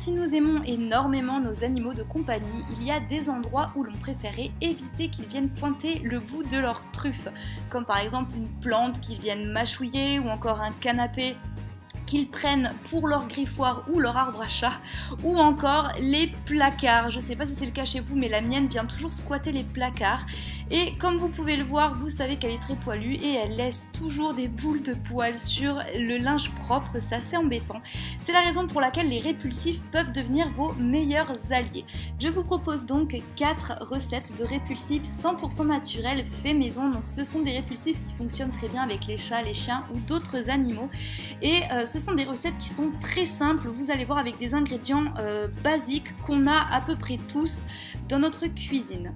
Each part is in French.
si nous aimons énormément nos animaux de compagnie, il y a des endroits où l'on préférait éviter qu'ils viennent pointer le bout de leur truffe, comme par exemple une plante qu'ils viennent mâchouiller ou encore un canapé qu'ils prennent pour leur griffoir ou leur arbre à chat, ou encore les placards. Je sais pas si c'est le cas chez vous, mais la mienne vient toujours squatter les placards. Et comme vous pouvez le voir, vous savez qu'elle est très poilue et elle laisse toujours des boules de poils sur le linge propre, c'est assez embêtant. C'est la raison pour laquelle les répulsifs peuvent devenir vos meilleurs alliés. Je vous propose donc 4 recettes de répulsifs 100% naturels faits maison. Donc ce sont des répulsifs qui fonctionnent très bien avec les chats, les chiens ou d'autres animaux. Et ce sont des recettes qui sont très simples, vous allez voir, avec des ingrédients basiques qu'on a à peu près tous dans notre cuisine.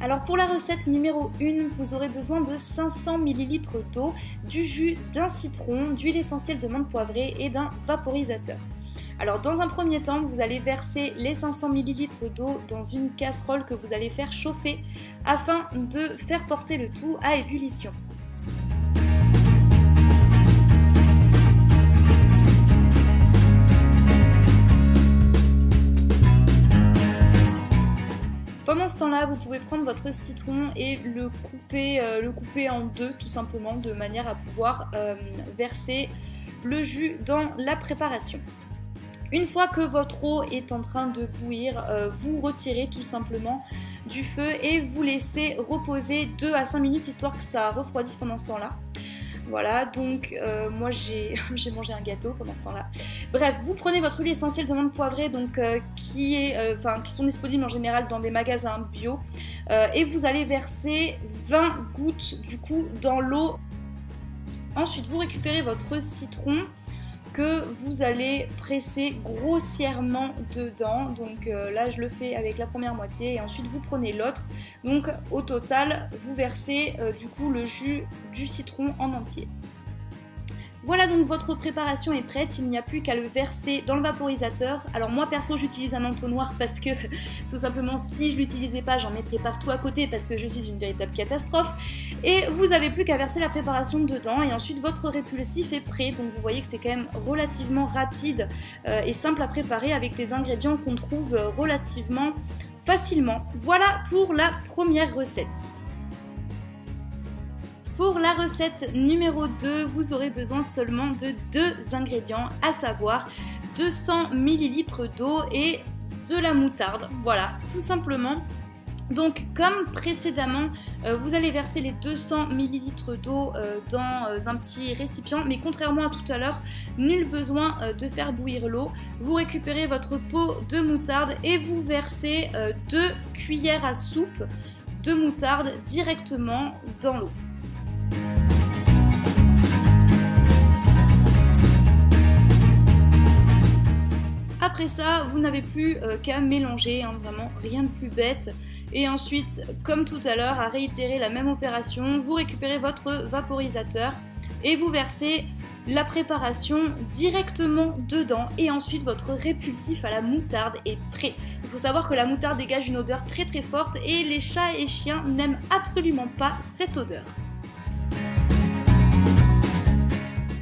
Alors pour la recette numéro 1, vous aurez besoin de 500 ml d'eau, du jus d'un citron, d'huile essentielle de menthe poivrée et d'un vaporisateur. Alors dans un premier temps, vous allez verser les 500 ml d'eau dans une casserole que vous allez faire chauffer afin de faire porter le tout à ébullition. Pendant ce temps-là, vous pouvez prendre votre citron et le couper en deux tout simplement, de manière à pouvoir verser le jus dans la préparation. Une fois que votre eau est en train de bouillir, vous retirez tout simplement du feu et vous laissez reposer 2 à 5 minutes histoire que ça refroidisse pendant ce temps-là. Voilà, donc moi j'ai mangé un gâteau pendant ce temps-là. Bref, vous prenez votre huile essentielle de menthe poivrée, donc qui sont disponibles en général dans des magasins bio, et vous allez verser 20 gouttes du coup dans l'eau. Ensuite, vous récupérez votre citron que vous allez presser grossièrement dedans. Donc là je le fais avec la première moitié et ensuite vous prenez l'autre. Donc au total vous versez du coup le jus du citron en entier. Voilà, donc votre préparation est prête, il n'y a plus qu'à le verser dans le vaporisateur. Alors moi perso j'utilise un entonnoir parce que tout simplement si je l'utilisais pas j'en mettrais partout à côté parce que je suis une véritable catastrophe. Et vous n'avez plus qu'à verser la préparation dedans et ensuite votre répulsif est prêt. Donc vous voyez que c'est quand même relativement rapide et simple à préparer avec des ingrédients qu'on trouve relativement facilement. Voilà pour la première recette. Pour la recette numéro 2, vous aurez besoin seulement de 2 ingrédients, à savoir 200 ml d'eau et de la moutarde. Voilà, tout simplement. Donc comme précédemment, vous allez verser les 200 ml d'eau dans un petit récipient, mais contrairement à tout à l'heure, nul besoin de faire bouillir l'eau. Vous récupérez votre pot de moutarde et vous versez 2 cuillères à soupe de moutarde directement dans l'eau. Après ça, vous n'avez plus qu'à mélanger, hein, vraiment rien de plus bête. Et ensuite, comme tout à l'heure, à réitérer la même opération, vous récupérez votre vaporisateur et vous versez la préparation directement dedans. Et ensuite, votre répulsif à la moutarde est prêt. Il faut savoir que la moutarde dégage une odeur très très forte et les chats et chiens n'aiment absolument pas cette odeur.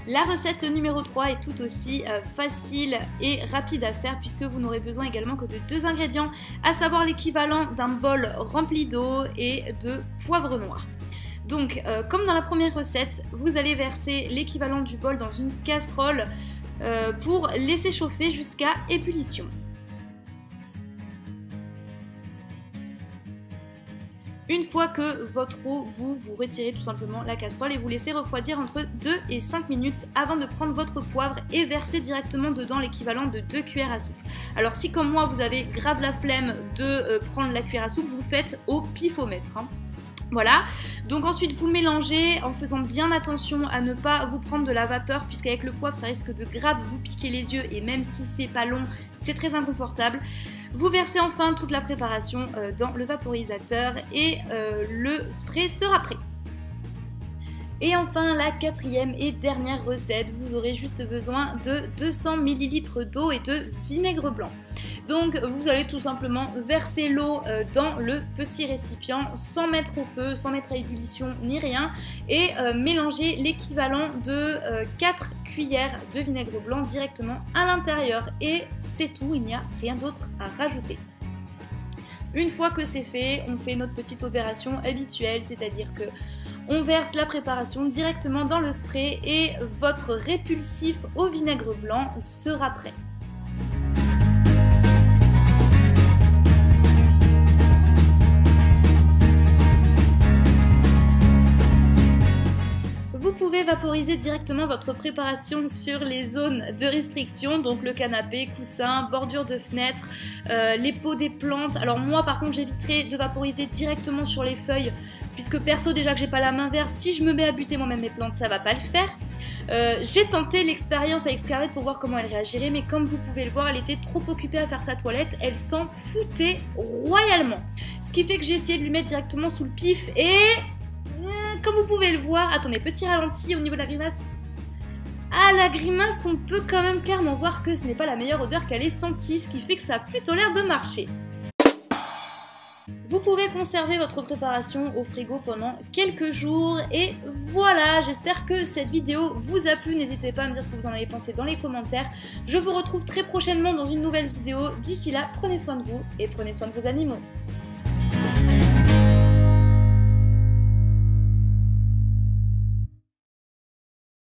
La recette numéro 3 est tout aussi facile et rapide à faire puisque vous n'aurez besoin également que de 2 ingrédients, à savoir l'équivalent d'un bol rempli d'eau et de poivre noir. Donc comme dans la première recette, vous allez verser l'équivalent du bol dans une casserole pour laisser chauffer jusqu'à ébullition. Une fois que votre eau bout, vous retirez tout simplement la casserole et vous laissez refroidir entre 2 et 5 minutes avant de prendre votre poivre et verser directement dedans l'équivalent de 2 cuillères à soupe. Alors si comme moi vous avez grave la flemme de prendre la cuillère à soupe, vous le faites au pifomètre. Hein. Voilà, donc ensuite vous mélangez en faisant bien attention à ne pas vous prendre de la vapeur puisqu'avec le poivre ça risque de grave vous piquer les yeux et même si c'est pas long, c'est très inconfortable. Vous versez enfin toute la préparation dans le vaporisateur et le spray sera prêt. Et enfin la 4e et dernière recette, vous aurez juste besoin de 200 ml d'eau et de vinaigre blanc. Donc vous allez tout simplement verser l'eau dans le petit récipient sans mettre au feu, sans mettre à ébullition ni rien et mélanger l'équivalent de 4 cuillères de vinaigre blanc directement à l'intérieur et c'est tout, il n'y a rien d'autre à rajouter. Une fois que c'est fait, on fait notre petite opération habituelle, c'est-à-dire que on verse la préparation directement dans le spray et votre répulsif au vinaigre blanc sera prêt. Vous pouvez vaporiser directement votre préparation sur les zones de restriction, donc le canapé, coussin, bordure de fenêtre, les pots des plantes. Alors moi par contre j'éviterai de vaporiser directement sur les feuilles puisque perso déjà que j'ai pas la main verte, si je me mets à buter moi-même mes plantes ça va pas le faire. J'ai tenté l'expérience avec Scarlett pour voir comment elle réagirait, mais comme vous pouvez le voir, elle était trop occupée à faire sa toilette, elle s'en foutait royalement. Ce qui fait que j'ai essayé de lui mettre directement sous le pif et... comme vous pouvez le voir, attendez, petit ralenti au niveau de la grimace. Ah, la grimace, on peut quand même clairement voir que ce n'est pas la meilleure odeur qu'elle ait sentie, ce qui fait que ça a plutôt l'air de marcher. Vous pouvez conserver votre préparation au frigo pendant quelques jours et voilà, j'espère que cette vidéo vous a plu, n'hésitez pas à me dire ce que vous en avez pensé dans les commentaires. Je vous retrouve très prochainement dans une nouvelle vidéo, d'ici là, prenez soin de vous et prenez soin de vos animaux.